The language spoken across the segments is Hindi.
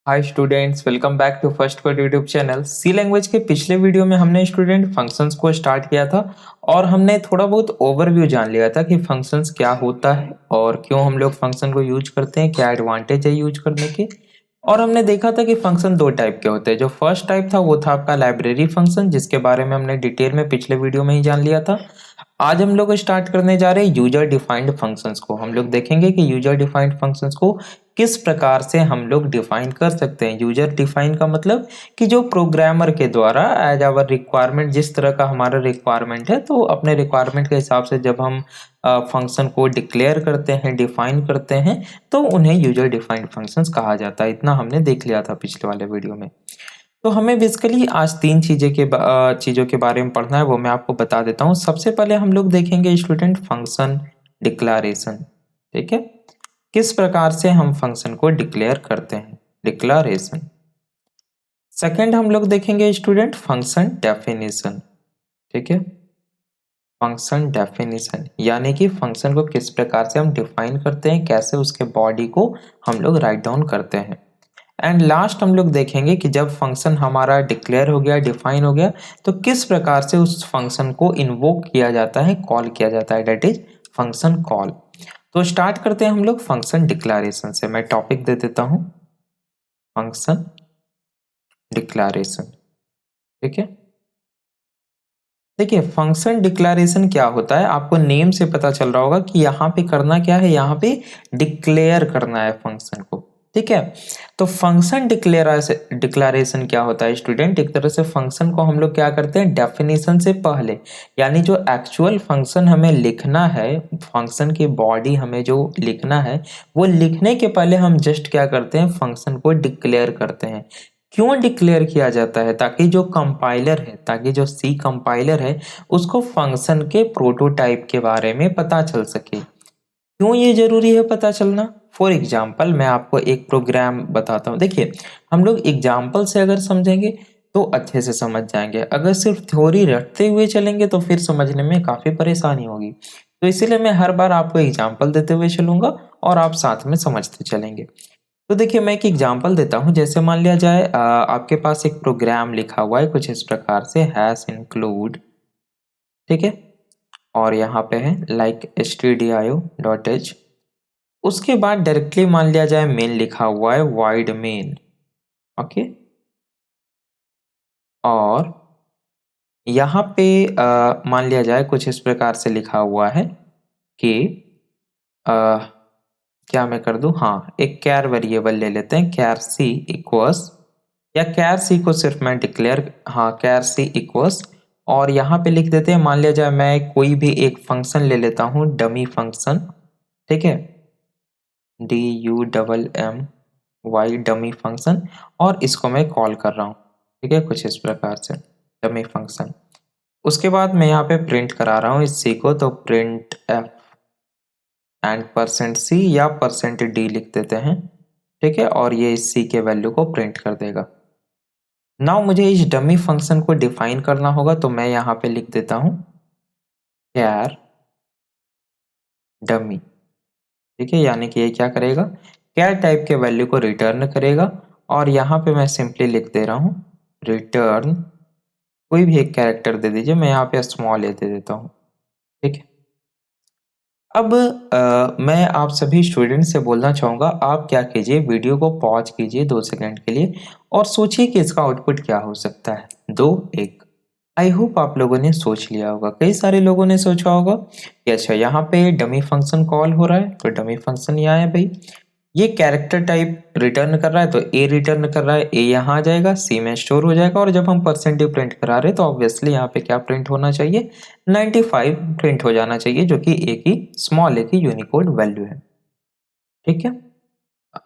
Hi students, welcome back to first code YouTube channel. C language के पिछले वीडियो में हमने स्टूडेंट फंक्शंस को स्टार्ट किया था और हमने थोड़ा बहुत ओवरव्यू जान लिया था कि फंक्शंस क्या होता है और क्यों हम लोग फंक्शन को यूज करते हैं, क्या एडवांटेज है यूज करने के। और हमने देखा था कि फंक्शन दो टाइप के होते हैं। जो फर्स्ट टाइप था वो था आपका लाइब्रेरी फंक्शन, जिसके बारे में हमने डिटेल में पिछले वीडियो में ही जान लिया था। आज हम लोग स्टार्ट करने जा रहे हैं यूजर डिफाइंड फंक्शंस को। हम लोग देखेंगे कि यूजर डिफाइंड फंक्शंस को किस प्रकार से हम लोग डिफाइन कर सकते हैं। यूजर डिफाइन का मतलब कि जो प्रोग्रामर के द्वारा एज आवर रिक्वायरमेंट, जिस तरह का हमारा रिक्वायरमेंट है, तो अपने रिक्वायरमेंट के हिसाब से जब हम फंक्शन को डिक्लेयर करते हैं, डिफाइन करते हैं, तो उन्हें यूजर डिफाइंड फंक्शंस कहा जाता है। इतना हमने देख लिया था पिछले वाले वीडियो में। तो हमें बेसिकली आज तीन चीज़ों के बारे में पढ़ना है, वो मैं आपको बता देता हूँ। सबसे पहले हम लोग देखेंगे स्टूडेंट फंक्शन डिक्लारेशन। ठीक है, किस प्रकार से हम फंक्शन को डिक्लेयर करते हैं, डिक्लारेशन। सेकंड हम लोग देखेंगे स्टूडेंट फंक्शन डेफिनेशन। ठीक है, फंक्शन डेफिनेशन यानी कि फंक्शन को किस प्रकार से हम डिफाइन करते हैं, कैसे उसके बॉडी को हम लोग राइट डाउन करते हैं। एंड लास्ट हम लोग देखेंगे कि जब फंक्शन हमारा डिक्लेयर हो गया, डिफाइन हो गया, तो किस प्रकार से उस फंक्शन को इन्वोक किया जाता है, कॉल किया जाता है, दैट इज फंक्शन कॉल। तो स्टार्ट करते हैं हम लोग फंक्शन डिक्लारेशन से। मैं टॉपिक दे देता हूं, फंक्शन डिक्लारेशन। ठीक है, देखिए फंक्शन डिक्लारेशन क्या होता है, आपको नेम से पता चल रहा होगा कि यहाँ पे करना क्या है, यहाँ पे डिक्लेयर करना है फंक्शन को। ठीक है, तो फंक्शन डिक्लारेशन क्या होता है स्टूडेंट, एक तरह से फंक्शन को हम लोग क्या करते हैं, डेफिनेशन से पहले, यानी जो एक्चुअल फंक्शन हमें लिखना है, फंक्शन की बॉडी हमें जो लिखना है, वो लिखने के पहले हम जस्ट क्या करते हैं, फंक्शन को डिक्लेयर करते हैं। क्यों डिक्लेयर किया जाता है, ताकि जो कंपाइलर है, ताकि जो सी कंपाइलर है, उसको फंक्शन के प्रोटोटाइप के बारे में पता चल सके। क्यों ये जरूरी है पता चलना, फॉर एग्जाम्पल मैं आपको एक प्रोग्राम बताता हूँ। देखिए हम लोग एग्जाम्पल से अगर समझेंगे तो अच्छे से समझ जाएंगे, अगर सिर्फ थ्योरी रटते हुए चलेंगे तो फिर समझने में काफी परेशानी होगी। तो इसीलिए मैं हर बार आपको एग्जाम्पल देते हुए चलूंगा और आप साथ में समझते चलेंगे। तो देखिए मैं एक एग्जांपल देता हूँ। जैसे मान लिया जाए आपके पास एक प्रोग्राम लिखा हुआ है कुछ इस प्रकार से, हैश इंक्लूड। ठीक है, और यहाँ पे है लाइक stdio.h। उसके बाद डायरेक्टली मान लिया जाए मेन लिखा हुआ है, वाइड मेन। ओके, और यहाँ पे मान लिया जाए कुछ इस प्रकार से लिखा हुआ है कि अ, क्या मैं कर दूं, हाँ एक कैर वेरिएबल ले लेते हैं, कैर सी इक्वस, या कैर सी को सिर्फ मैं डिक्लेयर, हाँ कैर सी इक्वस, और यहाँ पे लिख देते हैं, मान लिया जाए मैं कोई भी एक फंक्शन ले लेता हूँ, डमी फंक्शन। ठीक है, DUMMY डमी फंक्शन, और इसको मैं कॉल कर रहा हूँ। ठीक है, कुछ इस प्रकार से डमी फंक्शन। उसके बाद मैं यहाँ पे प्रिंट करा रहा हूँ इस सी को, तो प्रिंट एफ एंड %c या %d लिख देते हैं। ठीक है, और ये इस c के वैल्यू को प्रिंट कर देगा। नाउ मुझे इस डमी फंक्शन को डिफाइन करना होगा, तो मैं यहाँ पे लिख देता हूँ कैर डमी। ठीक है, यानी कि ये क्या करेगा, कैर टाइप के वैल्यू को रिटर्न करेगा, और यहाँ पे मैं सिंपली लिख दे रहा हूँ रिटर्न, कोई भी एक कैरेक्टर दे दीजिए, मैं यहाँ पे स्मॉल ए दे देता हूँ। ठीक है, अब मैं आप सभी स्टूडेंट से बोलना चाहूँगा, आप क्या कीजिए, वीडियो को पॉज कीजिए 2 सेकंड के लिए और सोचिए कि इसका आउटपुट क्या हो सकता है। 2 1। आई होप आप लोगों ने सोच लिया होगा, कई सारे लोगों ने सोचा होगा कि अच्छा यहाँ पे डमी फंक्शन कॉल हो रहा है, तो डमी फंक्शन यहाँ है भाई, ये कैरेक्टर टाइप रिटर्न कर रहा है, तो ए रिटर्न कर रहा है, ए यहाँ आ जाएगा, सी में स्टोर हो जाएगा, और जब हम % प्रिंट करा रहे हैं तो ऑब्वियसली यहाँ पे क्या प्रिंट होना चाहिए, 95 प्रिंट हो जाना चाहिए, जो कि ए की स्मॉल ए की यूनिकोड वैल्यू है। ठीक है,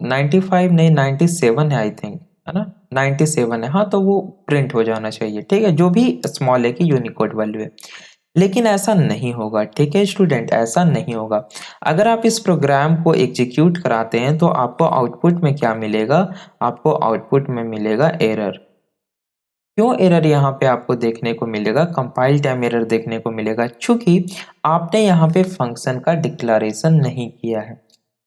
95 नहीं 97 है आई थिंक, है ना, 97 है, हाँ तो वो प्रिंट हो जाना चाहिए। ठीक है, जो भी स्मॉल ए की यूनिकोड वैल्यू है। लेकिन ऐसा नहीं होगा, ठीक है स्टूडेंट, ऐसा नहीं होगा। अगर आप इस प्रोग्राम को एग्जीक्यूट कराते हैं तो आपको आउटपुट में क्या मिलेगा, आपको आउटपुट में मिलेगा एरर। क्यों एरर यहाँ पे आपको देखने को मिलेगा, कंपाइल टाइम एरर देखने को मिलेगा, क्योंकि आपने यहाँ पे फंक्शन का डिक्लेरेशन नहीं किया है।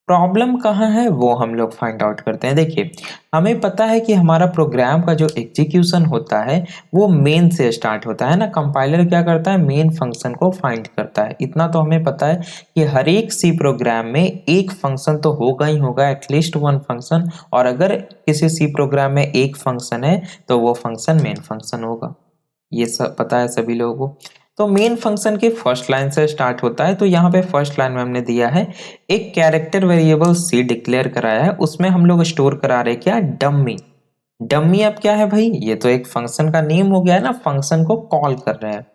प्रॉब्लम कहाँ है वो हम लोग फाइंड आउट करते हैं। देखिए, हमें पता है कि हमारा प्रोग्राम का जो एग्जीक्यूशन होता है वो मेन से स्टार्ट होता है ना। कंपाइलर क्या करता है, मेन फंक्शन को फाइंड करता है। इतना तो हमें पता है कि हर एक सी प्रोग्राम में एक फंक्शन तो होगा ही होगा, एटलीस्ट वन फंक्शन। और अगर किसी सी प्रोग्राम में एक फंक्शन है तो वो फंक्शन मेन फंक्शन होगा, ये सब पता है सभी लोगों को। तो मेन फंक्शन के फर्स्ट लाइन से स्टार्ट होता है। तो यहाँ पे फर्स्ट लाइन में हमने दिया है एक कैरेक्टर वेरिएबल सी डिक्लेयर कराया है, उसमें हम लोग स्टोर करा रहे क्या, डम्मी। डम्मी अब क्या है भाई, ये तो एक फंक्शन का नेम हो गया है ना, फंक्शन को कॉल कर रहे हैं।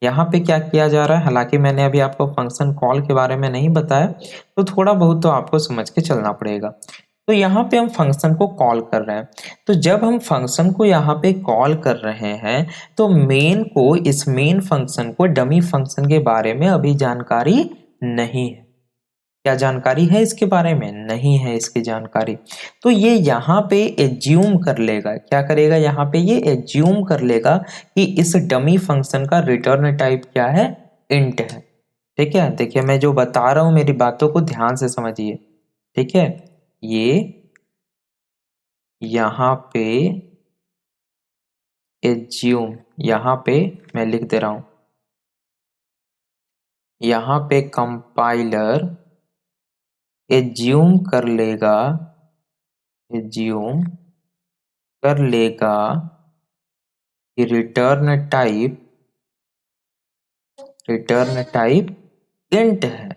यहाँ पे क्या किया जा रहा है, हालांकि मैंने अभी आपको फंक्शन कॉल के बारे में नहीं बताया, तो थोड़ा बहुत तो आपको समझ के चलना पड़ेगा। तो यहाँ पे हम फंक्शन को कॉल कर रहे हैं। तो जब हम फंक्शन को यहाँ पे कॉल कर रहे हैं तो मेन को, इस मेन फंक्शन को डमी फंक्शन के बारे में अभी जानकारी नहीं है। क्या जानकारी है इसके बारे में, नहीं है इसकी जानकारी। तो ये यहाँ पे एज्यूम कर लेगा, क्या करेगा, यहाँ पे ये एज्यूम कर लेगा कि इस डमी फंक्शन का रिटर्न टाइप क्या है, इंट है। ठीक है, देखिए मैं जो बता रहा हूं मेरी बातों को ध्यान से समझिए। ठीक है, ये यहाँ पे एज्यूम, यहाँ पे मैं लिख दे रहा हूं, यहाँ पे कंपाइलर एज्यूम कर लेगा, एज्यूम कर लेगा कि रिटर्न टाइप इंट है।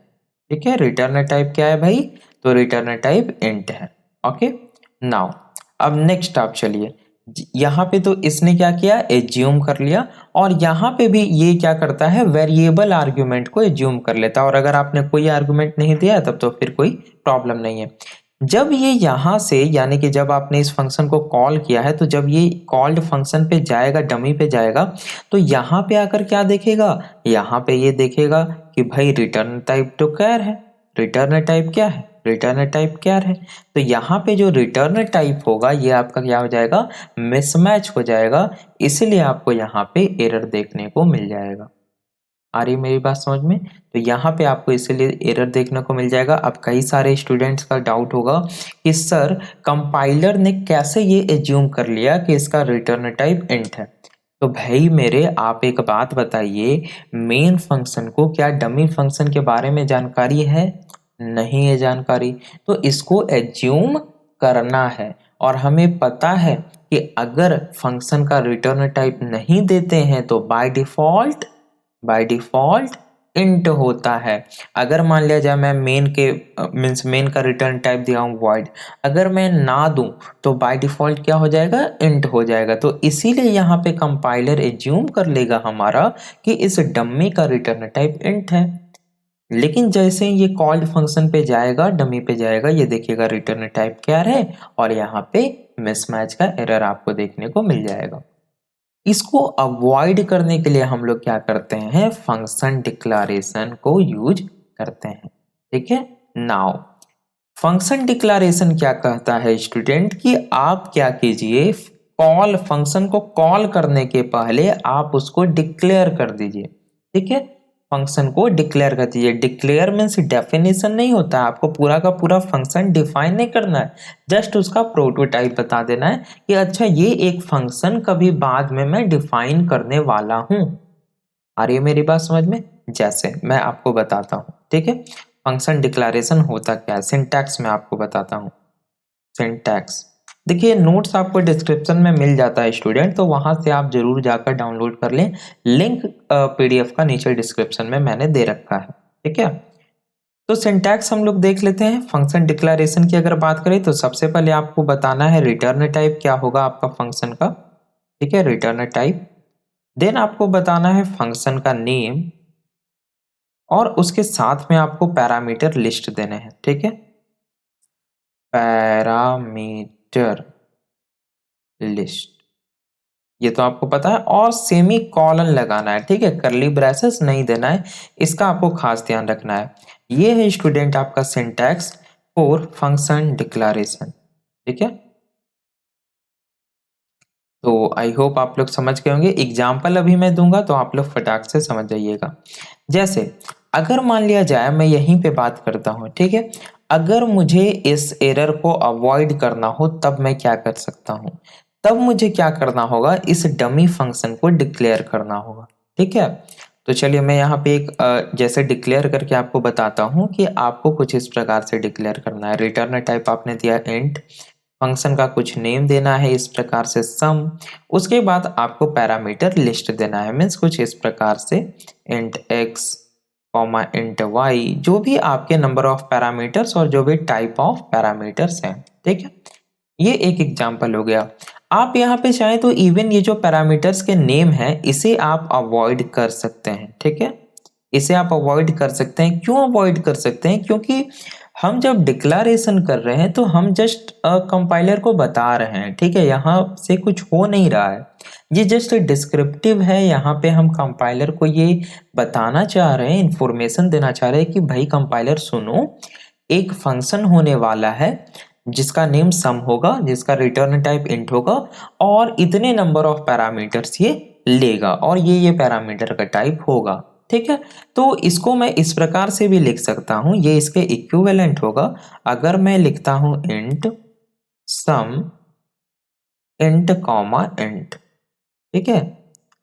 ठीक है, रिटर्न टाइप क्या है भाई, तो रिटर्न टाइप इंट है। ओके, नाउ अब नेक्स्ट आप चलिए, यहाँ पे तो इसने क्या किया, एज्यूम कर लिया। और यहाँ पे भी ये क्या करता है, वेरिएबल आर्ग्यूमेंट को एज्यूम कर लेता है। और अगर आपने कोई आर्ग्यूमेंट नहीं दिया तब तो फिर कोई प्रॉब्लम नहीं है। जब ये यहाँ से, यानी कि जब आपने इस फंक्शन को कॉल किया है, तो जब ये कॉल्ड फंक्शन पे जाएगा, डमी पे जाएगा, तो यहाँ पे आकर क्या देखेगा, यहाँ पे ये देखेगा कि भाई रिटर्न टाइप तो कैर है। रिटर्न टाइप क्या है, रिटर्न टाइप कैर है। तो यहाँ पे जो रिटर्न टाइप होगा ये आपका क्या हो जाएगा, मिसमैच हो जाएगा, इसलिए आपको यहाँ पे एरर देखने को मिल जाएगा। आ रही मेरी बात समझ में। तो यहाँ पे आपको इसलिए एरर देखने को मिल जाएगा। अब कई सारे स्टूडेंट्स का डाउट होगा कि सर कंपाइलर ने कैसे ये एज्यूम कर लिया कि इसका रिटर्न टाइप इंट है। तो भाई मेरे, आप एक बात बताइए, मेन फंक्शन को क्या डमी फंक्शन के बारे में जानकारी है, नहीं है जानकारी। तो इसको एज्यूम करना है। और हमें पता है कि अगर फंक्शन का रिटर्न टाइप नहीं देते हैं तो बाय डिफॉल्ट इंट होता है। अगर मान लिया जाए मैं मेन के मीन्स मेन का रिटर्न टाइप दिया हूँ वॉइड, अगर मैं ना दूं तो बाय डिफॉल्ट क्या हो जाएगा, इंट हो जाएगा। तो इसीलिए यहाँ पे कंपाइलर एज्यूम कर लेगा हमारा कि इस डम्मी का रिटर्न टाइप इंट है। लेकिन जैसे ही ये कॉल्ड फंक्शन पे जाएगा, डमी पे जाएगा, ये देखिएगा रिटर्न टाइप क्या है, और यहाँ पे मिसमैच का एरर आपको देखने को मिल जाएगा। इसको अवॉइड करने के लिए हम लोग क्या करते हैं, फंक्शन डिक्लेरेशन को यूज करते हैं। ठीक है, नाउ फंक्शन डिक्लेरेशन क्या कहता है स्टूडेंट, कि आप क्या कीजिए, कॉल फंक्शन को कॉल करने के पहले आप उसको डिक्लेयर कर दीजिए। ठीक है, फंक्शन को डिक्लेयर कर दीजिए। डिक्लेयर मीन्स डेफिनेशन नहीं होता है, आपको पूरा का पूरा फंक्शन डिफाइन नहीं करना है, जस्ट उसका प्रोटोटाइप बता देना है कि अच्छा ये एक फंक्शन कभी बाद में मैं डिफाइन करने वाला हूं। आ रही है मेरी बात समझ में। जैसे मैं आपको बताता हूं, ठीक है, फंक्शन डिक्लेरेशन होता क्या है, सिंटैक्स में आपको बताता हूं। सिंटैक्स देखिए, नोट्स आपको डिस्क्रिप्शन में मिल जाता है स्टूडेंट, तो वहां से आप जरूर जाकर डाउनलोड कर लें। लिंक पीडीएफ का नीचे डिस्क्रिप्शन में मैंने दे रखा है। ठीक है, तो सिंटैक्स हम लोग देख लेते हैं। फंक्शन डिक्लेरेशन की अगर बात करें तो सबसे पहले आपको बताना है रिटर्न टाइप क्या होगा आपका फंक्शन का। ठीक है, रिटर्न टाइप। देन आपको बताना है फंक्शन का नेम, और उसके साथ में आपको पैरामीटर लिस्ट देने हैं। ठीक है, पैरामीटर लिस्ट, ये तो आपको पता है, और सेमी कॉलन लगाना है। ठीक है, करली ब्रेसेस नहीं देना है, इसका आपको खास ध्यान रखना है। ये है स्टूडेंट आपका सिंटैक्स फॉर फंक्शन डिक्लेरेशन। ठीक है, तो आई होप आप लोग समझ गए होंगे। एग्जाम्पल अभी मैं दूंगा तो आप लोग फटाक से समझ जाइएगा। जैसे अगर मान लिया जाए, मैं यहीं पे बात करता हूं, ठीक है, अगर मुझे इस एरर को अवॉइड करना हो तब मैं क्या कर सकता हूँ? तब मुझे क्या करना होगा, इस डमी फंक्शन को डिक्लेयर करना होगा। ठीक है, तो चलिए मैं यहाँ पे एक जैसे डिक्लेयर करके आपको बताता हूँ कि आपको कुछ इस प्रकार से डिक्लेयर करना है। रिटर्न टाइप आपने दिया इंट, फंक्शन का कुछ नेम देना है इस प्रकार से सम, उसके बाद आपको पैरामीटर लिस्ट देना है, मीन्स कुछ इस प्रकार से int x comma int y, जो भी आपके नंबर ऑफ पैरामीटर्स और जो भी टाइप ऑफ पैरामीटर्स हैं। ठीक है, ये एक एग्जांपल हो गया। आप यहाँ पे चाहें तो इवन ये जो पैरामीटर्स के नेम है इसे आप अवॉइड कर सकते हैं। ठीक है, इसे आप अवॉइड कर सकते हैं। क्यों अवॉइड कर सकते हैं? क्योंकि हम जब डिक्लारेशन कर रहे हैं तो हम जस्ट कंपाइलर को बता रहे हैं। ठीक है, यहाँ से कुछ हो नहीं रहा है, ये जस्ट डिस्क्रिप्टिव है। यहाँ पे हम कंपाइलर को ये बताना चाह रहे हैं, इंफॉर्मेशन देना चाह रहे हैं कि भाई कंपाइलर सुनो, एक फंक्शन होने वाला है जिसका नेम सम होगा, जिसका रिटर्न टाइप इंट होगा और इतने नंबर ऑफ पैरामीटर्स ये लेगा और ये पैरामीटर का टाइप होगा। ठीक है, तो इसको मैं इस प्रकार से भी लिख सकता हूं, ये इसके इक्विवेलेंट होगा। अगर मैं लिखता हूं इंट सम इंट कॉमा इंट, ठीक है,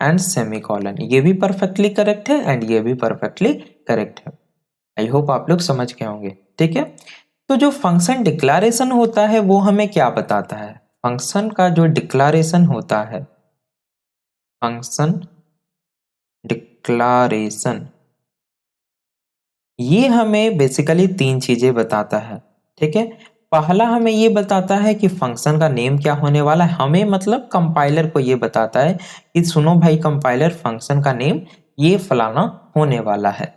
एंड सेमीकोलन, ये भी परफेक्टली करेक्ट है एंड ये भी परफेक्टली करेक्ट है। आई होप आप लोग समझ गए होंगे। ठीक है, तो जो फंक्शन डिक्लारेशन होता है वो हमें क्या बताता है? फंक्शन का जो डिक्लारेशन होता है, फंक्शन डिक्लारेशन, ये हमें बेसिकली तीन चीजें बताता है। ठीक है, पहला हमें ये बताता है कि फंक्शन का नेम क्या होने वाला है, हमें मतलब कंपाइलर को ये बताता है कि सुनो भाई कंपाइलर, फंक्शन का नेम ये फलाना होने वाला है।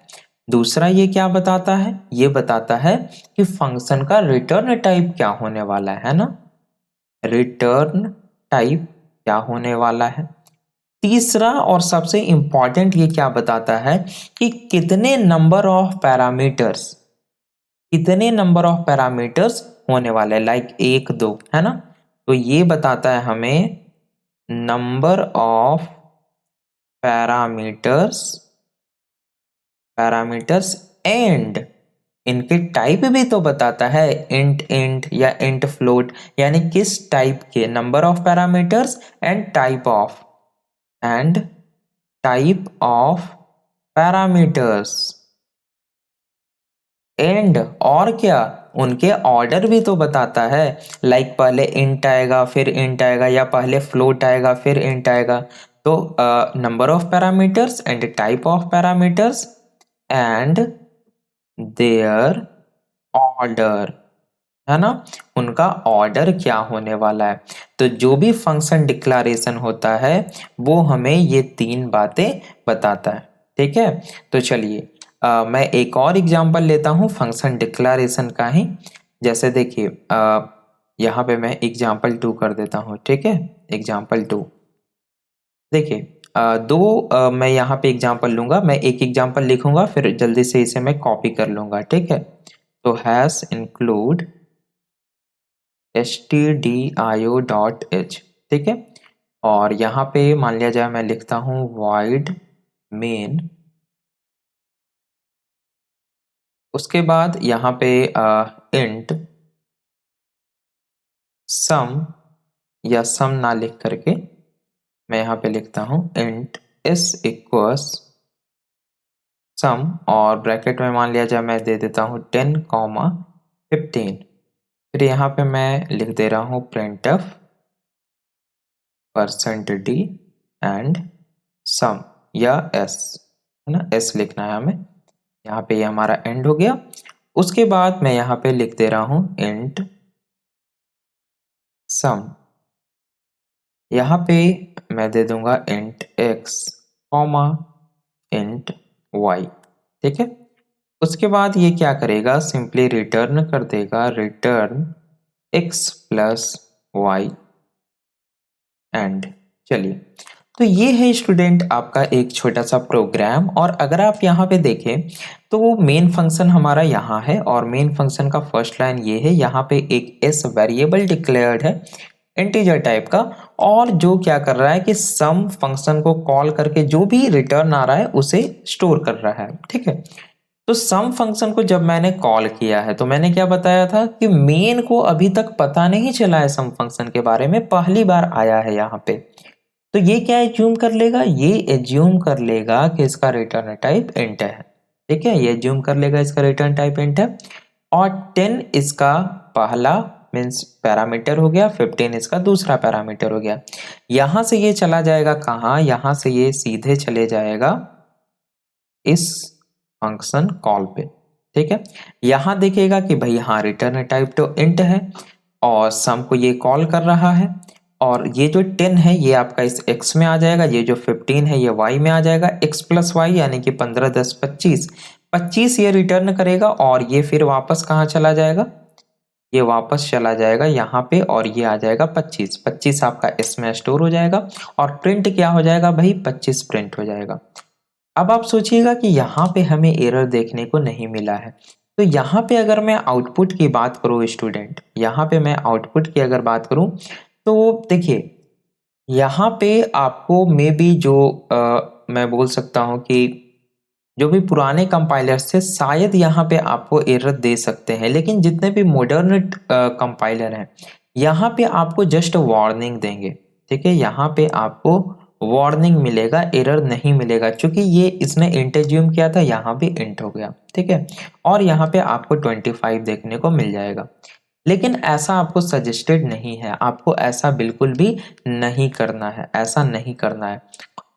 दूसरा ये क्या बताता है? ये बताता है कि फंक्शन का रिटर्न टाइप क्या होने वाला है ना, रिटर्न टाइप क्या होने वाला है। तीसरा और सबसे इंपॉर्टेंट ये क्या बताता है कि कितने नंबर ऑफ पैरामीटर्स, कितने नंबर ऑफ पैरामीटर्स होने वाले हैं, लाइक एक दो, है ना। तो ये बताता है हमें number of parameters, parameters and इनके टाइप भी तो बताता है, इंट इंट या इंट फ्लोट, यानी किस टाइप के, number of parameters and type of, and type of parameters and, और क्या, उनके ऑर्डर भी तो बताता है, लाइक पहले इंट आएगा फिर इंट आएगा या पहले फ्लोट आएगा फिर इंट आएगा। तो number of parameters and type of parameters and their order, है ना, उनका ऑर्डर क्या होने वाला है। तो जो भी फंक्शन डिक्लारेशन होता है वो हमें ये तीन बातें बताता है। ठीक है, तो चलिए मैं एक और एग्जांपल लेता हूँ फंक्शन डिक्लारेशन का ही। जैसे देखिए यहाँ पे मैं एग्जांपल 2 कर देता हूँ। ठीक है, एग्जांपल 2 देखिए मैं यहाँ पे एग्जांपल लूंगा, मैं एक एग्जांपल लिखूंगा फिर जल्दी से इसे मैं कॉपी कर लूंगा। ठीक है, तो हैश इंक्लूड stdio.h, ठीक है, और यहाँ पे मान लिया जाए मैं लिखता हूँ void main, उसके बाद यहाँ पे इंट सम, या सम ना लिख करके मैं यहाँ पे लिखता हूँ इंट s इक्वल्स सम, और ब्रैकेट में मान लिया जाए मैं दे देता हूँ 10,15। फिर यहाँ पे मैं लिख दे रहा हूँ printf %d एंड सम, या s, है ना, s लिखना है हमें। यहाँ पे ये हमारा एंड हो गया। उसके बाद मैं यहाँ पे लिख दे रहा हूँ इंट सम, यहाँ पे मैं दे दूंगा int x comma int y। ठीक है, उसके बाद ये क्या करेगा, सिंपली रिटर्न कर देगा return x plus y and. चलिए, तो ये है स्टूडेंट आपका एक छोटा सा प्रोग्राम, और अगर आप यहाँ पे देखें तो वो मेन फंक्शन हमारा यहाँ है, और मेन फंक्शन का फर्स्ट लाइन ये है, यहाँ पे एक s वेरिएबल डिक्लेयर्ड है इंटीजर टाइप का, और जो क्या कर रहा है कि सम फंक्शन को कॉल करके जो भी रिटर्न आ रहा है उसे स्टोर कर रहा है। ठीक है, तो सम फंक्शन को जब मैंने कॉल किया है तो मैंने क्या बताया था कि मेन को अभी तक पता नहीं चला है सम फंक्शन के बारे में, पहली बार आया है यहाँ पे। तो ये क्या एज्यूम कर लेगा, ये एज्यूम कर लेगा कि इसका रिटर्न टाइप इंट है। ठीक है, ये एज्यूम कर लेगा इसका रिटर्न टाइप इंट है। और 10 इसका पहला मीन्स पैरामीटर हो गया, 15 इसका दूसरा पैरामीटर हो गया। यहां से ये चला जाएगा कहाँ, यहां से ये सीधे चले जाएगा इस फंक्शन कॉल पे। ठीक है, यहां देखिएगा कि भाई हाँ रिटर्न टाइप तो इंट है और सम को ये कॉल कर रहा है, और ये जो 10 है ये आपका इस x में आ जाएगा, ये जो 15 है ये y में आ जाएगा, x प्लस वाई यानी कि 15 10 25, 25 ये रिटर्न करेगा और ये फिर वापस कहाँ चला जाएगा, ये वापस चला जाएगा यहाँ पे और ये आ जाएगा 25, 25 आपका इसमें स्टोर हो जाएगा और प्रिंट क्या हो जाएगा भाई 25 प्रिंट हो जाएगा। अब आप सोचिएगा कि यहाँ पे हमें एरर देखने को नहीं मिला है, तो यहाँ पे अगर मैं आउटपुट की बात करूँ स्टूडेंट, यहाँ पे मैं आउटपुट की अगर बात करूँ तो देखिए यहाँ पे आपको मे बी जो मैं बोल सकता हूँ कि जो भी पुराने कंपाइलर्स थे शायद यहाँ पे आपको एरर दे सकते हैं, लेकिन जितने भी मॉडर्न कंपाइलर हैं यहाँ पे आपको जस्ट वार्निंग देंगे। ठीक है, यहाँ पे आपको वार्निंग मिलेगा, एरर नहीं मिलेगा, क्योंकि ये इसने इंट एज्यूम किया था, यहाँ भी इंट हो गया। ठीक है, और यहाँ पे आपको 25 देखने को मिल जाएगा। लेकिन ऐसा आपको सजेस्टेड नहीं है, आपको ऐसा बिल्कुल भी नहीं करना है, ऐसा नहीं करना है।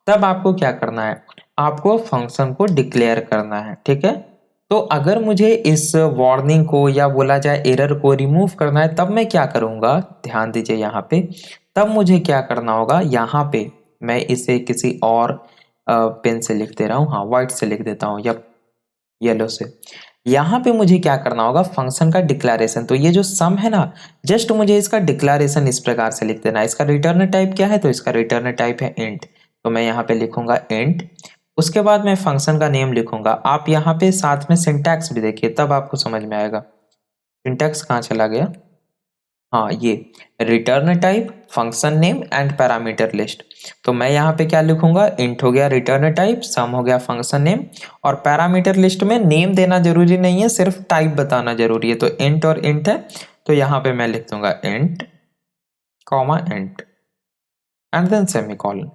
तब आपको क्या करना है, आपको फंक्शन को डिक्लेयर करना है। ठीक है, तो अगर मुझे इस वार्निंग को या बोला जाए एरर को रिमूव करना है तब मैं क्या करूंगा, ध्यान दीजिए यहाँ पे, तब मुझे क्या करना होगा, यहाँ पे मैं इसे किसी और पेन से लिख दे रहा हूँ, हाँ व्हाइट से लिख देता हूँ या येलो से। यहाँ पे मुझे क्या करना होगा, फंक्शन का डिक्लेरेशन, तो ये जो सम है ना, जस्ट मुझे इसका डिक्लेरेशन इस प्रकार से लिख देना है। इसका रिटर्न टाइप क्या है, तो इसका रिटर्न टाइप है इंट, तो मैं यहाँ पे लिखूंगा इंट। उसके बाद मैं फंक्शन का नेम लिखूंगा। आप यहाँ पे साथ में सिंटैक्स भी देखिए तब आपको समझ में आएगा। सिंटैक्स कहाँ चला गया, हाँ ये return type function name and parameter list. तो मैं यहाँ पे क्या लिखूंगा, इंट हो गया रिटर्न टाइप, सम हो गया फंक्शन नेम, और पैरामीटर लिस्ट में नेम देना जरूरी नहीं है, सिर्फ टाइप बताना जरूरी है। तो इंट और इंट है, तो यहाँ पे मैं लिख दूंगा int comma int and then semicolon.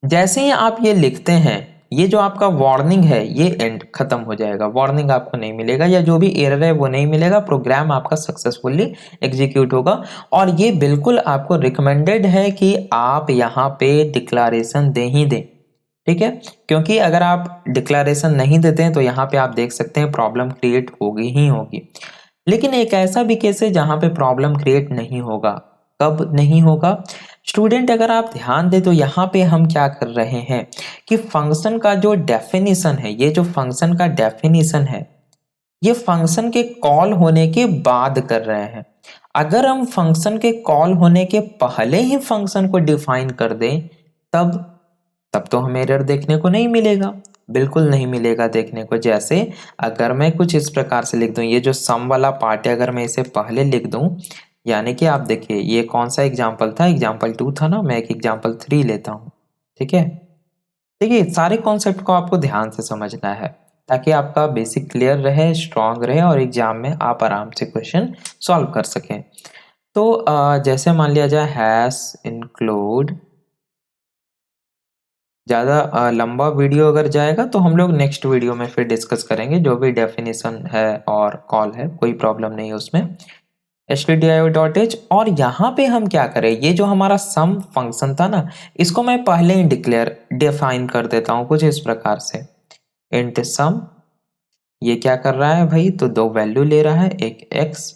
जैसे ही आप ये लिखते हैं, ये जो आपका वार्निंग है ये एंड खत्म हो जाएगा, वार्निंग आपको नहीं मिलेगा या जो भी एरर है वो नहीं मिलेगा, प्रोग्राम आपका सक्सेसफुली एग्जीक्यूट होगा। और ये बिल्कुल आपको रिकमेंडेड है कि आप यहाँ पे डिक्लेरेशन दे ही दें। ठीक है, क्योंकि अगर आप डिक्लेरेशन नहीं देते हैं तो यहाँ पे आप देख सकते हैं प्रॉब्लम क्रिएट होगी ही होगी। लेकिन एक ऐसा भी केस है जहां पे प्रॉब्लम क्रिएट नहीं होगा। कब नहीं होगा स्टूडेंट, अगर आप ध्यान दें तो यहाँ पे हम क्या कर रहे हैं कि फंक्शन का जो डेफिनेशन है, ये जो फंक्शन का डेफिनेशन है ये फंक्शन के कॉल होने के बाद कर रहे हैं। अगर हम फंक्शन के कॉल होने के पहले ही फंक्शन को डिफाइन कर दें तब तब तो हमें एरर देखने को नहीं मिलेगा, बिल्कुल नहीं मिलेगा देखने को। जैसे अगर मैं कुछ इस प्रकार से लिख दूं, ये जो सम वाला पार्ट है अगर मैं इसे पहले लिख दूं, यानी कि आप देखिए ये कौन सा एग्जाम्पल था, एग्जाम्पल 2 था ना, मैं एक एग्जाम्पल 3 लेता हूं। ठीक है, देखिए सारे कॉन्सेप्ट को आपको ध्यान से समझना है ताकि आपका बेसिक क्लियर रहे, स्ट्रांग रहे और एग्जाम में आप आराम से क्वेश्चन सॉल्व कर सकें। तो जैसे मान लिया जाए हैश इंक्लूड, ज़्यादा लंबा वीडियो अगर जाएगा तो हम लोग नेक्स्ट वीडियो में फिर डिस्कस करेंगे, जो भी डेफिनेशन है और कॉल है कोई प्रॉब्लम नहीं है उसमें। stdio.h, और यहाँ पे हम क्या करें, ये जो हमारा सम फंक्शन था ना इसको मैं पहले ही डिफाइन कर देता हूँ कुछ इस प्रकार से। इंट सम, ये क्या कर रहा है भाई, तो दो वैल्यू ले रहा है, एक x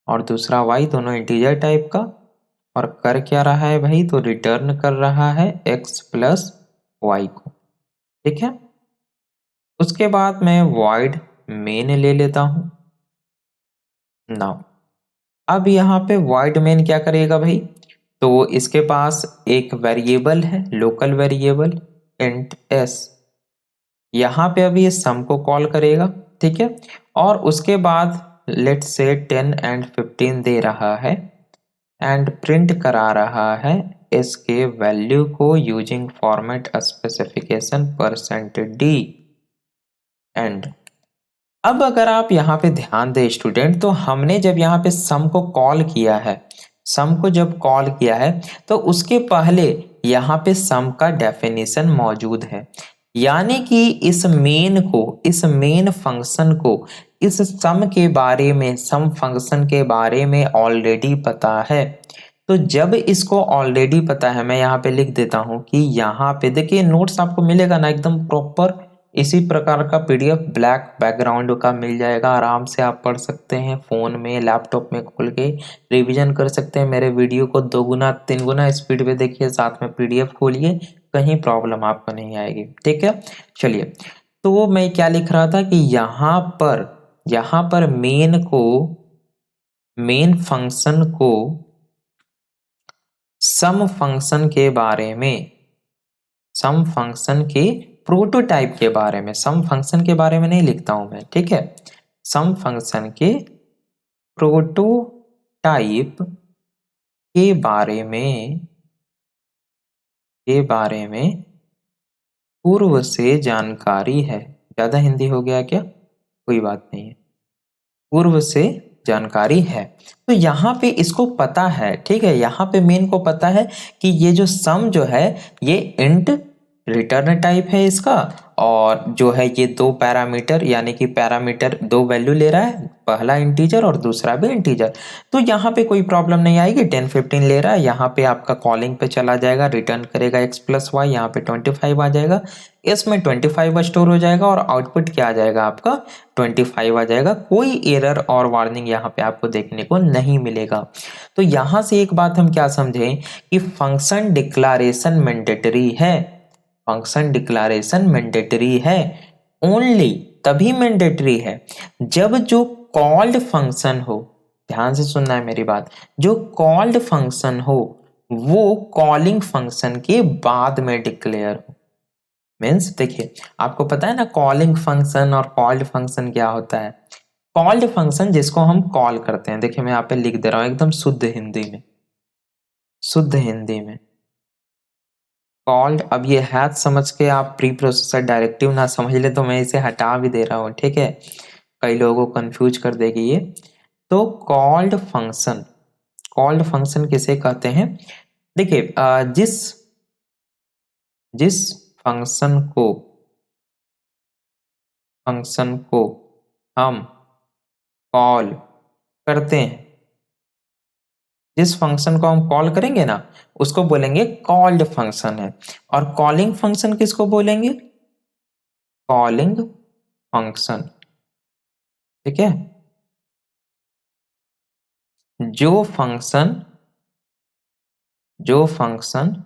और दूसरा y, दोनों इंटीजर टाइप का, और कर क्या रहा है भाई, तो रिटर्न कर रहा है x प्लस y को। ठीक है, उसके बाद मैं void main ले लेता हूं। नाउ अब यहाँ पे void main क्या करेगा भाई, तो इसके पास एक वेरिएबल है, लोकल वेरिएबल इंट s, यहाँ पे अभी इस सम को कॉल करेगा। ठीक है, और उसके बाद लेट्स से 10 एंड 15 दे रहा है एंड प्रिंट करा रहा है इसके वैल्यू को using format specification %d। And. अब अगर आप यहाँ पे ध्यान दें स्टूडेंट, तो हमने जब यहाँ पे सम को कॉल किया है, सम को जब कॉल किया है तो उसके पहले यहाँ पे सम का डेफिनेशन मौजूद है, यानी कि इस मेन फंक्शन को इस सम के बारे में, सम फंक्शन के बारे में ऑलरेडी पता है। तो जब इसको ऑलरेडी पता है, मैं यहाँ पे लिख देता हूं कि यहाँ पे देखिए नोट्स आपको मिलेगा ना एकदम प्रॉपर, इसी प्रकार का पीडीएफ ब्लैक बैकग्राउंड का मिल जाएगा, आराम से आप पढ़ सकते हैं, फोन में लैपटॉप में खोल के रिवीजन कर सकते हैं। मेरे वीडियो को 2 गुना 3 गुना स्पीड पे देखिए, साथ में पीडीएफ खोलिए, कहीं प्रॉब्लम आपको नहीं आएगी। ठीक है, चलिए। तो मैं क्या लिख रहा था कि यहाँ पर मेन फंक्शन को सम फंक्शन के बारे में, सम फंक्शन के प्रोटोटाइप के बारे में, सम फंक्शन के बारे में नहीं लिखता हूं मैं, ठीक है, सम फंक्शन के प्रोटोटाइप के बारे में पूर्व से जानकारी है। ज्यादा हिंदी हो गया क्या? कोई बात नहीं है, पूर्व से जानकारी है। तो यहाँ पे इसको पता है, ठीक है, यहाँ पे मेन को पता है कि ये जो सम जो है ये इंट रिटर्न टाइप है इसका, और जो है ये 2 पैरामीटर, यानी कि पैरामीटर 2 वैल्यू ले रहा है, पहला इंटीजर और दूसरा भी इंटीजर। तो यहाँ पे कोई प्रॉब्लम नहीं आएगी, 10 15 ले रहा है, यहाँ पे आपका कॉलिंग पे चला जाएगा, रिटर्न करेगा x प्लस वाई, यहाँ पे 25 आ जाएगा, इसमें 25 स्टोर हो जाएगा और आउटपुट क्या आ जाएगा आपका 25 आ जाएगा। कोई एरर और वार्निंग यहाँ पे आपको देखने को नहीं मिलेगा। तो यहाँ से एक बात हम क्या समझें कि फंक्शन डिक्लारेशन मैंडेटरी है, फंक्शन डिक्लारेशन मैंडेटरी है, ओनली तभी मैंडेटरी है जब जो कॉल्ड फंक्शन हो, ध्यान से सुनना है मेरी बात, जो कॉल्ड फंक्शन हो वो कॉलिंग फंक्शन के बाद में डिक्लेयर हो। मीन्स देखिए, आपको पता है ना कॉलिंग फंक्शन और कॉल्ड फंक्शन क्या होता है। कॉल्ड फंक्शन जिसको हम कॉल करते हैं, देखिए मैं यहाँ पे लिख दे रहा हूं एकदम शुद्ध हिंदी में, शुद्ध हिंदी में कॉल्ड। अब ये हैज समझ के आप प्री प्रोसेसर डायरेक्टिव ना समझ ले तो मैं इसे हटा भी दे रहा हूँ, ठीक है, कई लोगों को कंफ्यूज कर देगी ये। तो कॉल्ड फंक्शन, कॉल्ड फंक्शन किसे कहते हैं? देखिए जिस फंक्शन को हम कॉल करते हैं, जिस फंक्शन को हम कॉल करेंगे ना उसको बोलेंगे कॉल्ड फंक्शन है। और कॉलिंग फंक्शन किसको बोलेंगे? कॉलिंग फंक्शन, ठीक है। जो फंक्शन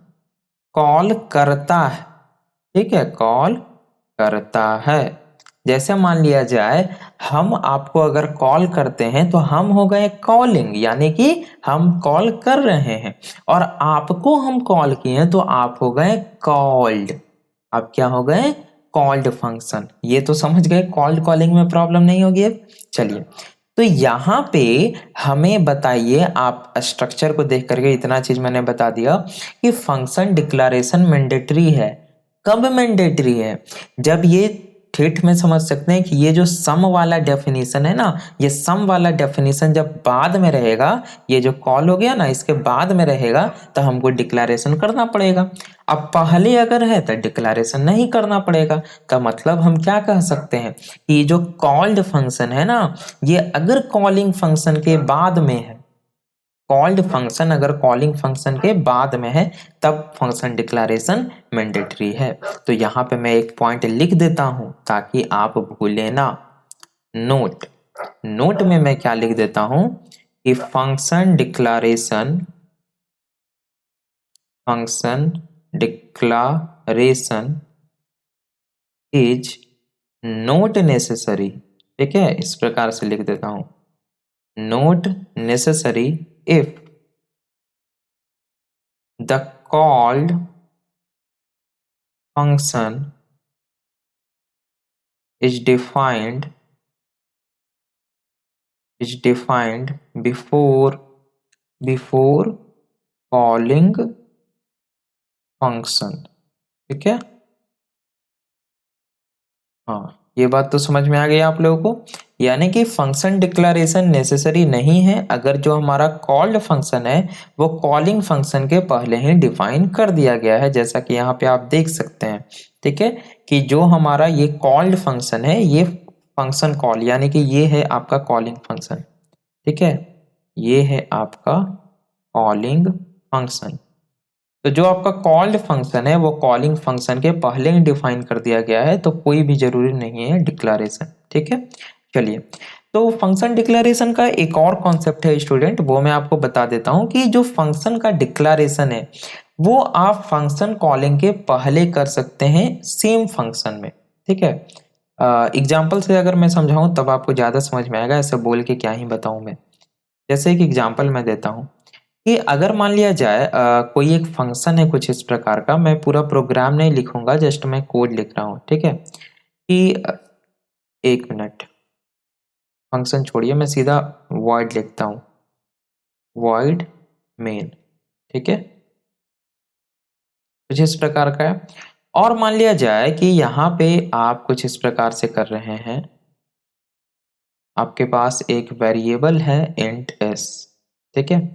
कॉल करता है, ठीक है, कॉल करता है। जैसे मान लिया जाए हम आपको अगर कॉल करते हैं तो हम हो गए कॉलिंग, यानी कि हम कॉल कर रहे हैं, और आपको हम कॉल किए हैं तो आप हो गए कॉल्ड। आप क्या हो गए? Called function. ये तो समझ गए, कॉल्ड कॉलिंग में प्रॉब्लम नहीं होगी अब। चलिए, तो यहाँ पे हमें बताइए, आप स्ट्रक्चर को देख करके इतना चीज मैंने बता दिया कि फंक्शन डिक्लेरेशन मैंडेटरी है। कब मैंडेटरी है? जब ये ठेठ में समझ सकते हैं कि ये जो सम वाला डेफिनेशन है ना, ये सम वाला डेफिनेशन जब बाद में रहेगा, ये जो कॉल हो गया ना इसके बाद में रहेगा, तो हमको डिक्लेरेशन करना पड़ेगा। अब पहले अगर है तो डिक्लेरेशन नहीं करना पड़ेगा। का मतलब हम क्या कह सकते हैं कि जो कॉल्ड फंक्शन है ना, ये अगर कॉलिंग फंक्शन के बाद में है, कॉल्ड फंक्शन अगर कॉलिंग फंक्शन के बाद में है तब फंक्शन डिक्लेरेशन मैंडेटरी है। तो यहाँ पे मैं एक पॉइंट लिख देता हूं ताकि आप भूले ना। नोट में मैं क्या लिख देता हूं कि function declaration is note necessary, ठीक है, इस प्रकार से लिख देता हूं, note necessary if the called function is defined before calling function, ठीक है। हाँ, ये बात तो समझ में आ गई आप लोगों को। यानी कि फंक्शन डिक्लेरेशन नेसेसरी नहीं है अगर जो हमारा कॉल्ड फंक्शन है वो कॉलिंग फंक्शन के पहले ही डिफाइन कर दिया गया है, जैसा कि यहाँ पे आप देख सकते हैं। ठीक है, कि जो हमारा ये कॉल्ड फंक्शन है ये फंक्शन कॉल, यानी कि ये है आपका कॉलिंग फंक्शन। ठीक है, ये है आपका कॉलिंग फंक्शन। तो जो आपका कॉल्ड फंक्शन है वो कॉलिंग फंक्शन के पहले ही डिफाइन कर दिया गया है, तो कोई भी जरूरी नहीं है डिक्लेरेशन। ठीक है, चलिए, तो फंक्शन डिक्लेरेशन का एक और कॉन्सेप्ट है स्टूडेंट, वो मैं आपको बता देता हूं कि जो फंक्शन का डिक्लेरेशन है वो आप फंक्शन कॉलिंग के पहले कर सकते हैं सेम फंक्शन में। ठीक है, एग्जाम्पल से अगर मैं समझाऊं तब आपको ज्यादा समझ में आएगा, ऐसे बोल के क्या ही बताऊं मैं। जैसे एक एग्जाम्पल मैं देता हूं कि अगर मान लिया जाए कोई एक फंक्शन है कुछ इस प्रकार का, मैं पूरा प्रोग्राम नहीं लिखूंगा, जस्ट मैं कोड लिख रहा हूँ। ठीक है, कि एक मिनट, फंक्शन छोड़िए, मैं सीधा वॉइड लिखता हूँ, वॉइड मेन। ठीक है, कुछ इस प्रकार का है। और मान लिया जाए कि यहाँ पे आप कुछ इस प्रकार से कर रहे हैं, आपके पास एक वेरिएबल है इंट एस। ठीक है,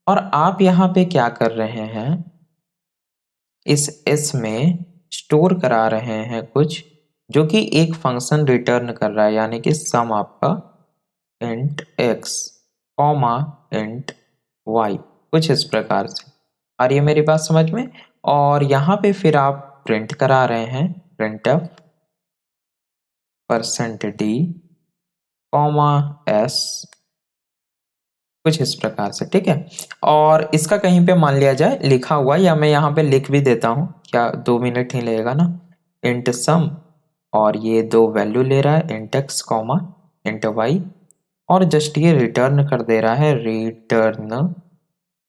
और आप यहाँ पे क्या कर रहे हैं, इस एस में स्टोर करा रहे हैं कुछ जो कि एक फंक्शन रिटर्न कर रहा है, यानी कि सम आपका int x comma int y, कुछ इस प्रकार से। और ये मेरी बात समझ में। और यहाँ पे फिर आप प्रिंट करा रहे हैं printf %d कॉमा एस, कुछ इस प्रकार से। ठीक है, और इसका कहीं पे मान लिया जाए लिखा हुआ, या मैं यहाँ पे लिख भी देता हूँ, क्या 2 मिनट ही लगेगा ना, इंट सम, और ये दो वैल्यू ले रहा है int x comma int y, और जस्ट ये रिटर्न कर दे रहा है रिटर्न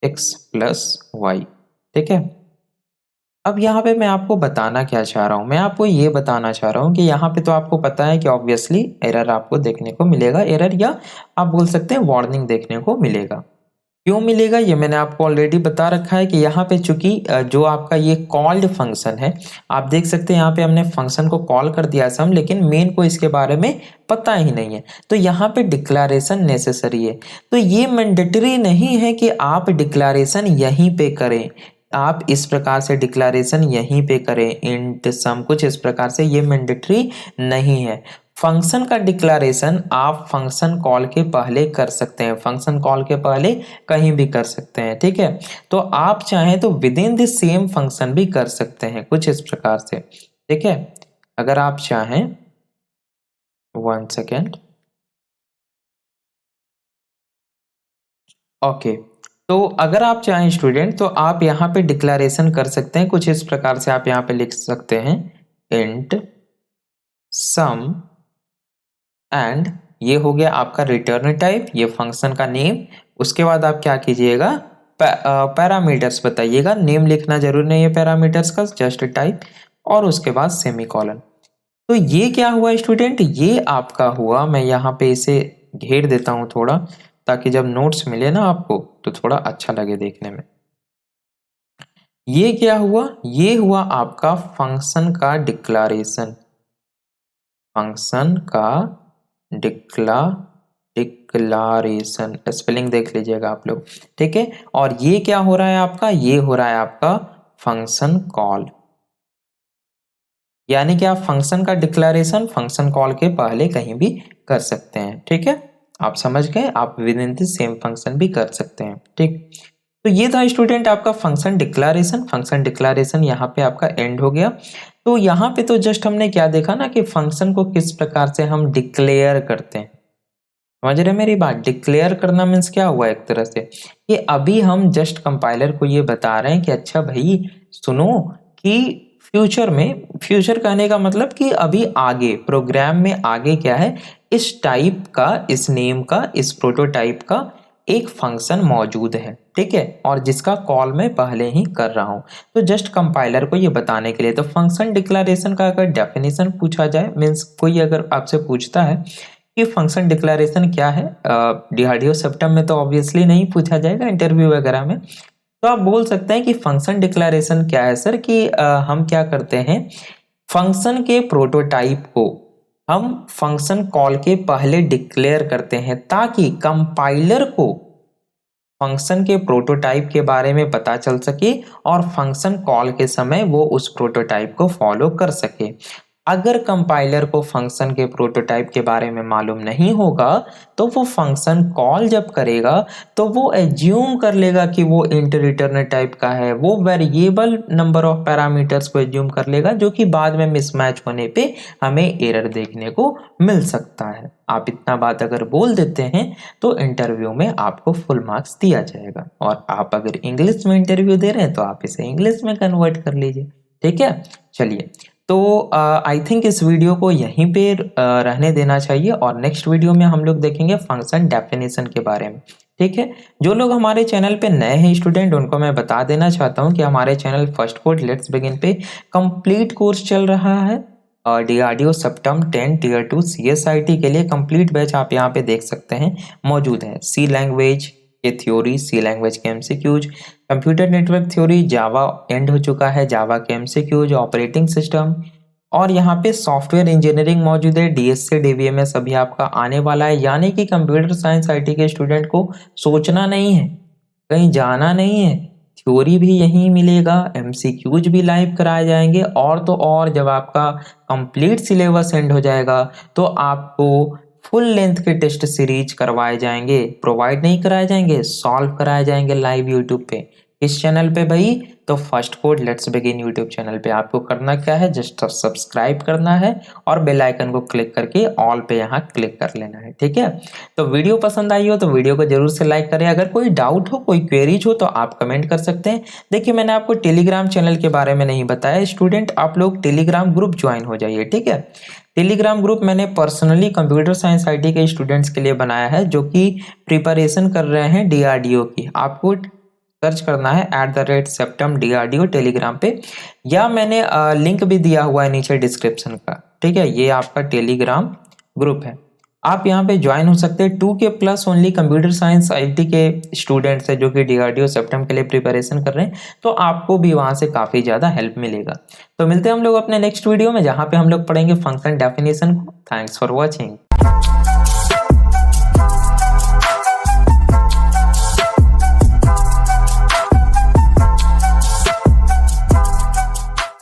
एक्स प्लस वाई। ठीक है, अब यहाँ पे मैं आपको बताना क्या चाह रहा हूँ, मैं आपको ये बताना चाह रहा हूँ कि यहाँ पे तो आपको पता है कि ऑब्वियसली एरर आपको देखने को मिलेगा, एरर या आप बोल सकते हैं वार्निंग देखने को मिलेगा। क्यों मिलेगा ये मैंने आपको ऑलरेडी बता रखा है कि यहाँ पे चूंकि जो आपका ये कॉल्ड फंक्शन है, आप देख सकते हैं यहाँ पे हमने फंक्शन को कॉल कर दिया सम, लेकिन मेन को इसके बारे में पता ही नहीं है, तो यहाँ पे डिक्लेरेशन नेसेसरी है। तो ये मैंडेटरी नहीं है कि आप डिक्लेरेशन यहीं पे करें, आप इस प्रकार से डिक्लेरेशन यहीं पे करें इंट सम, कुछ इस प्रकार से, ये मैंडेटरी नहीं है। फंक्शन का डिक्लेरेशन आप फंक्शन कॉल के पहले कर सकते हैं, फंक्शन कॉल के पहले कहीं भी कर सकते हैं। ठीक है, तो आप चाहें तो with in the same function भी कर सकते हैं, कुछ इस प्रकार से। ठीक है, अगर आप चाहें, 1 सेकेंड, ओके, तो अगर आप चाहें स्टूडेंट तो आप यहाँ पे डिक्लेरेशन कर सकते हैं, कुछ इस प्रकार से आप यहाँ पे लिख सकते हैं इंट सम, एंड ये हो गया आपका रिटर्न टाइप, ये फंक्शन का नेम। उसके बाद आप क्या कीजिएगा, पैरामीटर्स बताइएगा, नेम लिखना जरूरी नहीं है पैरामीटर्स का, जस्ट टाइप, और उसके बाद सेमीकोलन। तो ये क्या हुआ स्टूडेंट, ये आपका हुआ, मैं यहाँ पे इसे घेर देता हूँ थोड़ा, ताकि जब नोट्स मिले ना आपको तो थोड़ा अच्छा लगे देखने में। ये क्या हुआ, ये हुआ आपका फंक्शन का डिक्लेरेशन, फंक्शन का डिक्लारेशन, स्पेलिंग देख लीजिएगा आप लोग। ठीक है, और ये क्या हो रहा है आपका, ये हो रहा है आपका फंक्शन कॉल, यानी कि आप फंक्शन का डिक्लेरेशन फंक्शन कॉल के पहले कहीं भी कर सकते हैं। ठीक है, आप समझ गए, आप with in the same function भी कर सकते हैं। ठीक, तो ये था स्टूडेंट आपका फंक्शन डिक्लेरेशन। फंक्शन डिक्लेरेशन यहाँ पे आपका एंड हो गया। तो यहाँ पे तो जस्ट हमने क्या देखा ना कि फंक्शन को किस प्रकार से हम डिक्लेयर करते हैं, समझ रहे मेरी बात। डिक्लेयर करना मीन्स क्या हुआ, एक तरह से कि अभी हम जस्ट कंपाइलर को ये बता रहे हैं कि अच्छा भाई सुनो, कि फ्यूचर में, फ्यूचर कहने का मतलब कि अभी आगे प्रोग्राम में आगे क्या है, इस टाइप का, इस नेम का, इस प्रोटोटाइप का एक फंक्शन मौजूद है। ठीक है, और जिसका कॉल मैं पहले ही कर रहा हूं, तो जस्ट कंपाइलर को ये बताने के लिए। तो फंक्शन डिक्लेरेशन का अगर डेफिनेशन पूछा जाए, मीन्स कोई अगर आपसे पूछता है कि फंक्शन डिक्लेरेशन क्या है, डीआरडीओ सिस्टम में तो ऑब्वियसली नहीं पूछा जाएगा, इंटरव्यू वगैरह में, तो आप बोल सकते हैं कि फंक्शन डिक्लेरेशन क्या है सर, कि हम क्या करते हैं, फंक्शन के प्रोटोटाइप को हम फंक्शन कॉल के पहले डिक्लेयर करते हैं ताकि कंपाइलर को फंक्शन के प्रोटोटाइप के बारे में पता चल सके और फंक्शन कॉल के समय वो उस प्रोटोटाइप को फॉलो कर सके। अगर कंपाइलर को फंक्शन के प्रोटोटाइप के बारे में मालूम नहीं होगा तो वो फंक्शन कॉल जब करेगा तो वो एज्यूम कर लेगा कि वो इंट रिटर्न टाइप का है, वो वेरिएबल नंबर ऑफ पैरामीटर्स को एज्यूम कर लेगा जो कि बाद में मिसमैच होने पे हमें एरर देखने को मिल सकता है। आप इतना बात अगर बोल देते हैं तो इंटरव्यू में आपको फुल मार्क्स दिया जाएगा, और आप अगर इंग्लिश में इंटरव्यू दे रहे हैं तो आप इसे इंग्लिश में कन्वर्ट कर लीजिए। ठीक है, चलिए, तो आई थिंक इस वीडियो को यहीं पे रहने देना चाहिए और नेक्स्ट वीडियो में हम लोग देखेंगे फंक्शन डेफिनेशन के बारे में। ठीक है, जो लोग हमारे चैनल पे नए हैं स्टूडेंट, उनको मैं बता देना चाहता हूँ कि हमारे channel first code let's begin पे कंप्लीट कोर्स चल रहा है और DRDO सेप्टम 10 टियर 2 CSIT के लिए कंप्लीट बैच आप यहाँ पे देख सकते हैं मौजूद है। सी लैंग्वेज के थ्योरी, सी लैंग्वेज के MCQs, computer network theory, Java and हो चुका है, जावा के MCQs, ऑपरेटिंग सिस्टम, और यहाँ पे सॉफ्टवेयर इंजीनियरिंग मौजूद है, DSC DBMS अभी आपका आने वाला है। यानी कि कंप्यूटर साइंस IT के स्टूडेंट को सोचना नहीं है, कहीं जाना नहीं है, थ्योरी भी यहीं मिलेगा, MCQs भी लाइव कराए जाएंगे, और तो और जब आपका कंप्लीट सिलेबस एंड हो जाएगा तो आपको फुल लेंथ के टेस्ट सीरीज करवाए जाएंगे, प्रोवाइड नहीं कराए जाएंगे, सॉल्व कराए जाएंगे लाइव यूट्यूब पे। इस चैनल पे भाई, तो first code let's begin YouTube channel पे आपको करना क्या है, जस्ट सब्सक्राइब करना है और बेल आइकन को क्लिक करके ऑल पे यहाँ क्लिक कर लेना है। ठीक है, तो वीडियो पसंद आई हो तो वीडियो को जरूर से लाइक करें। अगर कोई डाउट हो, कोई क्वेरीज हो तो आप कमेंट कर सकते हैं। देखिए, मैंने आपको टेलीग्राम चैनल के बारे में नहीं बताया स्टूडेंट, आप लोग टेलीग्राम ग्रुप ज्वाइन हो जाइए। ठीक है, टेलीग्राम ग्रुप मैंने पर्सनली कंप्यूटर साइंस IT के स्टूडेंट्स के लिए बनाया है जो कि प्रिपरेशन कर रहे हैं DRDO की। आपको सर्च करना है @septum DRDO टेलीग्राम पे, या मैंने लिंक भी दिया हुआ है नीचे डिस्क्रिप्शन का। ठीक है, ये आपका टेलीग्राम ग्रुप है, आप यहाँ पे ज्वाइन हो सकते हैं। 2K plus only computer science IT के स्टूडेंट्स है जो कि DRDO सेप्टम के लिए प्रिपरेशन कर रहे हैं, तो आपको भी वहां से काफी ज्यादा हेल्प मिलेगा। तो मिलते हैं हम लोग अपने नेक्स्ट वीडियो में जहाँ पे हम लोग पढ़ेंगे फंक्शन डेफिनेशन को। Thanks for watching.